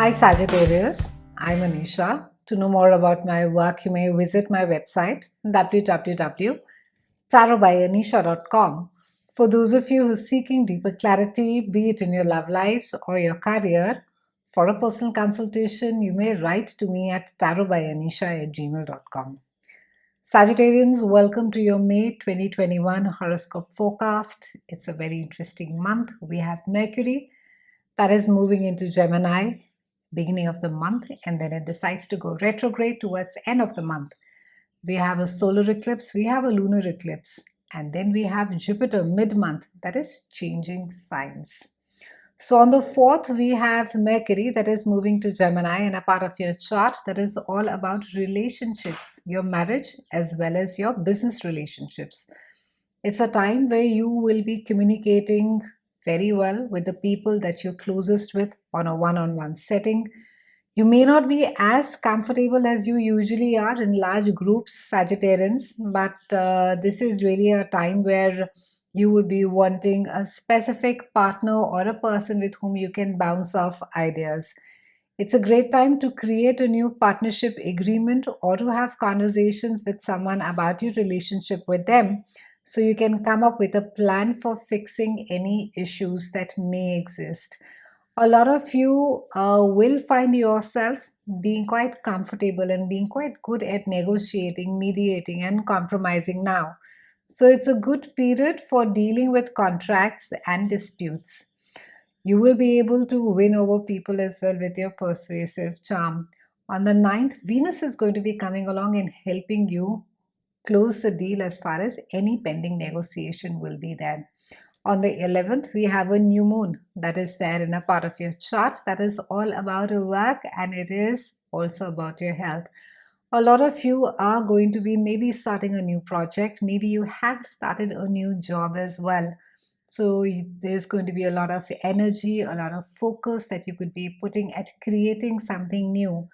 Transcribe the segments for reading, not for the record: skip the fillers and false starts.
Hi Sagittarius, I'm Anisha. To know more about my work, you may visit my website www.tarotbyanisha.com. For those of you who are seeking deeper clarity, be it in your love lives or your career, for a personal consultation, you may write to me at tarotbyanisha@gmail.com. Sagittarians, welcome to your May 2021 horoscope forecast. It's a very interesting month. We have Mercury that is moving into Gemini beginning of the month, and then it decides to go retrograde towards end of the month. We have a solar eclipse, we have a lunar eclipse, and then we have Jupiter mid-month that is changing signs. So on the 4th, we have Mercury that is moving to Gemini, and a part of your chart that is all about relationships, your marriage as well as your business relationships. It's a time where you will be communicating very well with the people that you're closest with on a one-on-one setting. You may not be as comfortable as you usually are in large groups, Sagittarians, but this is really a time where you would be wanting a specific partner or a person with whom you can bounce off ideas. It's a great time to create a new partnership agreement or to have conversations with someone about your relationship with them so you can come up with a plan for fixing any issues that may exist. A lot of you will find yourself being quite comfortable and being quite good at negotiating, mediating, and compromising now. So it's a good period for dealing with contracts and disputes. You will be able to win over people as well with your persuasive charm. On the 9th, Venus is going to be coming along and helping you close the deal as far as any pending negotiation will be there. On the 11th, we have a new moon that is there in a part of your chart that is all about your work, and it is also about your health. A lot of you are going to be maybe starting a new project. Maybe you have started a new job as well. So there's going to be a lot of energy, a lot of focus that you could be putting at creating something new.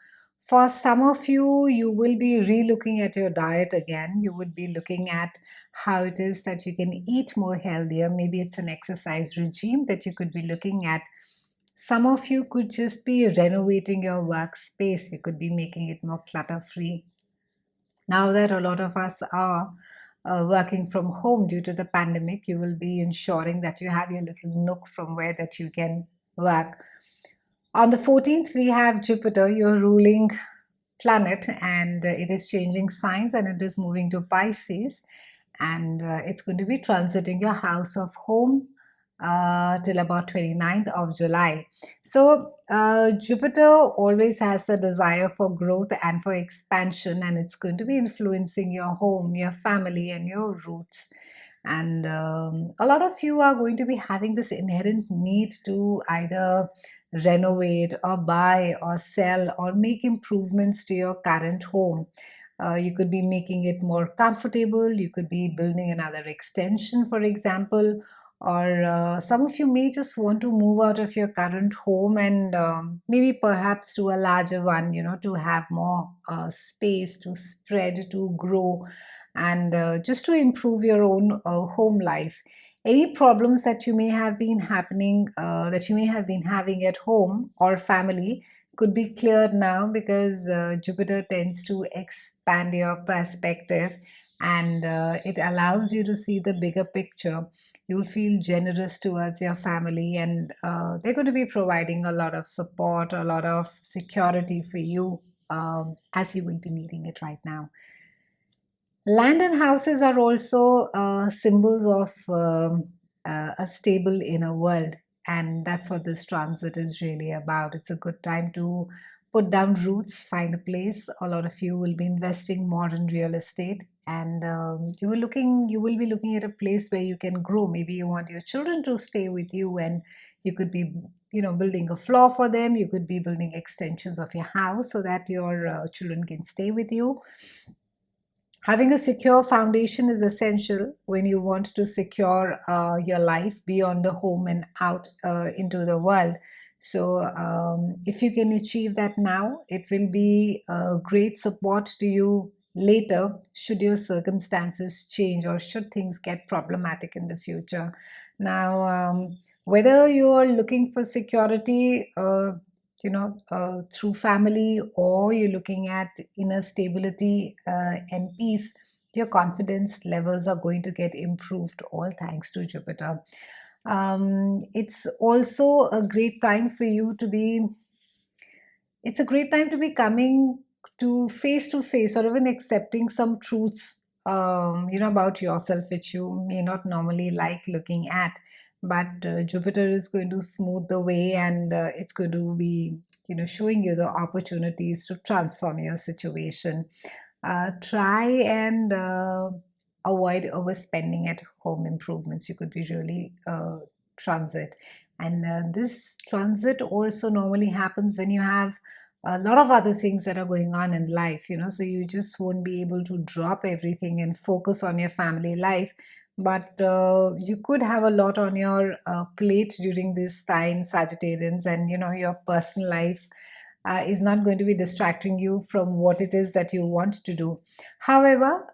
For some of you, you will be relooking at your diet again. You would be looking at how it is that you can eat more healthier. Maybe it's an exercise regime that you could be looking at. Some of you could just be renovating your workspace. You could be making it more clutter free. Now that a lot of us are working from home due to the pandemic, you will be ensuring that you have your little nook from where that you can work. On the 14th, we have Jupiter, your ruling planet, and it is changing signs and it is moving to Pisces, and it's going to be transiting your house of home till about 29th of July. So Jupiter always has a desire for growth and for expansion, and it's going to be influencing your home, your family, and your roots. And a lot of you are going to be having this inherent need to either renovate or buy or sell or make improvements to your current home. You could be making it more comfortable. You could be building another extension, for example, or some of you may just want to move out of your current home and maybe perhaps to a larger one, to have more space to spread, to grow, and just to improve your own home life. Any problems that you may have been happening, that you may have been having at home or family, could be cleared now because Jupiter tends to expand your perspective, and it allows you to see the bigger picture. You'll feel generous towards your family, and they're going to be providing a lot of support, a lot of security for you as you will be needing it right now. Land and houses are also symbols of a stable inner world, and that's what this transit is really about. It's a good time to put down roots, find a place. A lot of you will be investing more in real estate, and you will be looking at a place where you can grow. Maybe you want your children to stay with you, and you could be building a floor for them. You could be building extensions of your house so that your children can stay with you. Having a secure foundation is essential when you want to secure your life beyond the home and out into the world. So, if you can achieve that now, it will be a great support to you later should your circumstances change or should things get problematic in the future. Now, whether you are looking for security, through family, or you're looking at inner stability and peace, your confidence levels are going to get improved, all thanks to Jupiter. It's also a great time for you to be it's a great time to be coming to face, or even accepting some truths, about yourself, which you may not normally like looking at. But Jupiter is going to smooth the way, and it's going to be, showing you the opportunities to transform your situation. Try and avoid overspending at home improvements. You could be really transit. And this transit also normally happens when you have a lot of other things that are going on in life, so you just won't be able to drop everything and focus on your family life. But you could have a lot on your plate during this time, Sagittarians, and your personal life is not going to be distracting you from what it is that you want to do. However,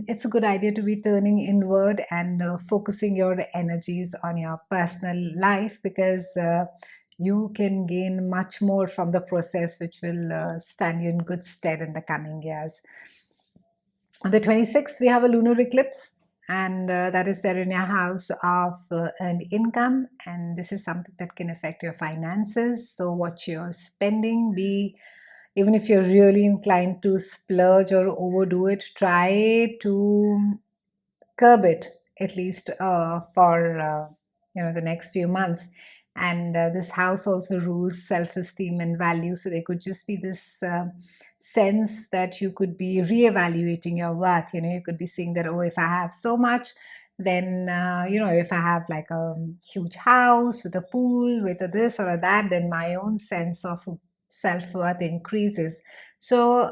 it's a good idea to be turning inward and focusing your energies on your personal life, because you can gain much more from the process, which will stand you in good stead in the coming years. On the 26th, we have a lunar eclipse, and that is there in your house of earned income. And this is something that can affect your finances. So, what you're spending, even if you're really inclined to splurge or overdo it, try to curb it, at least for the next few months. And this house also rules self-esteem and value, so there could just be this sense that you could be reevaluating your worth. You could be seeing that, oh, if I have so much, then if I have like a huge house with a pool, with a this or a that, then my own sense of self-worth increases. So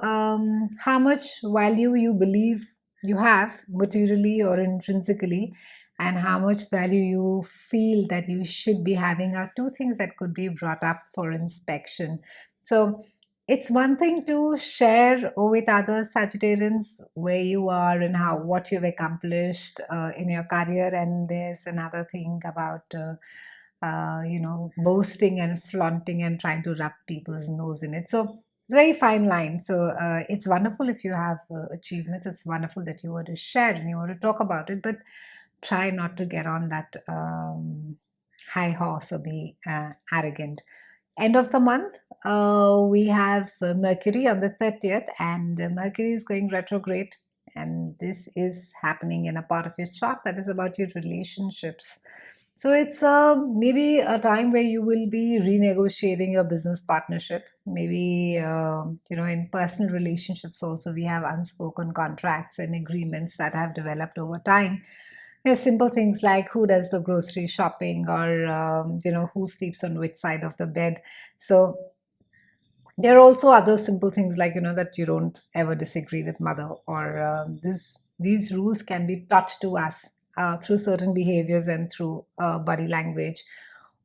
how much value you believe you have materially or intrinsically, and how much value you feel that you should be having, are two things that could be brought up for inspection. So it's one thing to share with other Sagittarians where you are and what you've accomplished in your career, and there's another thing about boasting and flaunting and trying to rub people's nose in it. So it's a very fine line. So it's wonderful if you have achievements. It's wonderful that you want to share and you want to talk about it, but try not to get on that high horse or be arrogant. End of the month, we have Mercury on the 30th, and Mercury is going retrograde. And this is happening in a part of your chart that is about your relationships. So it's maybe a time where you will be renegotiating your business partnership. Maybe, in personal relationships also, we have unspoken contracts and agreements that have developed over time. Yeah, simple things like who does the grocery shopping, or who sleeps on which side of the bed. So there are also other simple things like that you don't ever disagree with mother, or these rules can be taught to us through certain behaviors and through body language.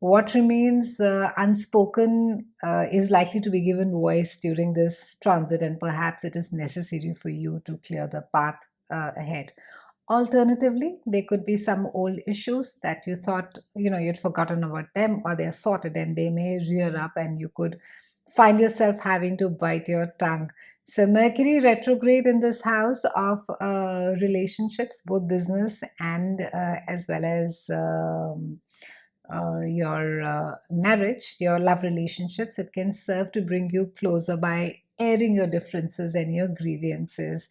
What remains unspoken is likely to be given voice during this transit, and perhaps it is necessary for you to clear the path ahead. Alternatively, there could be some old issues that you thought you'd forgotten about them, or they're sorted, and they may rear up, and you could find yourself having to bite your tongue. So Mercury retrograde in this house of relationships, both business and as well as your marriage, your love relationships, it can serve to bring you closer by airing your differences and your grievances.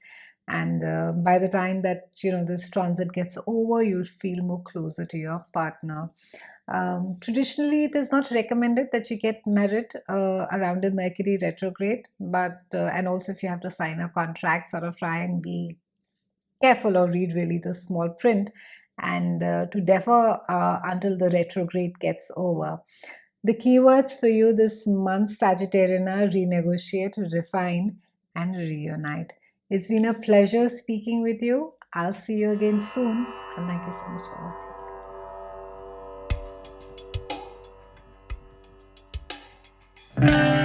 And by the time that this transit gets over, you'll feel more closer to your partner. Traditionally, it is not recommended that you get married around a Mercury retrograde, but and also if you have to sign a contract, sort of try and be careful or read really the small print, and to defer until the retrograde gets over. The keywords for you this month, Sagittarian, are renegotiate, refine, and reunite. It's been a pleasure speaking with you. I'll see you again soon, and thank you so much for watching.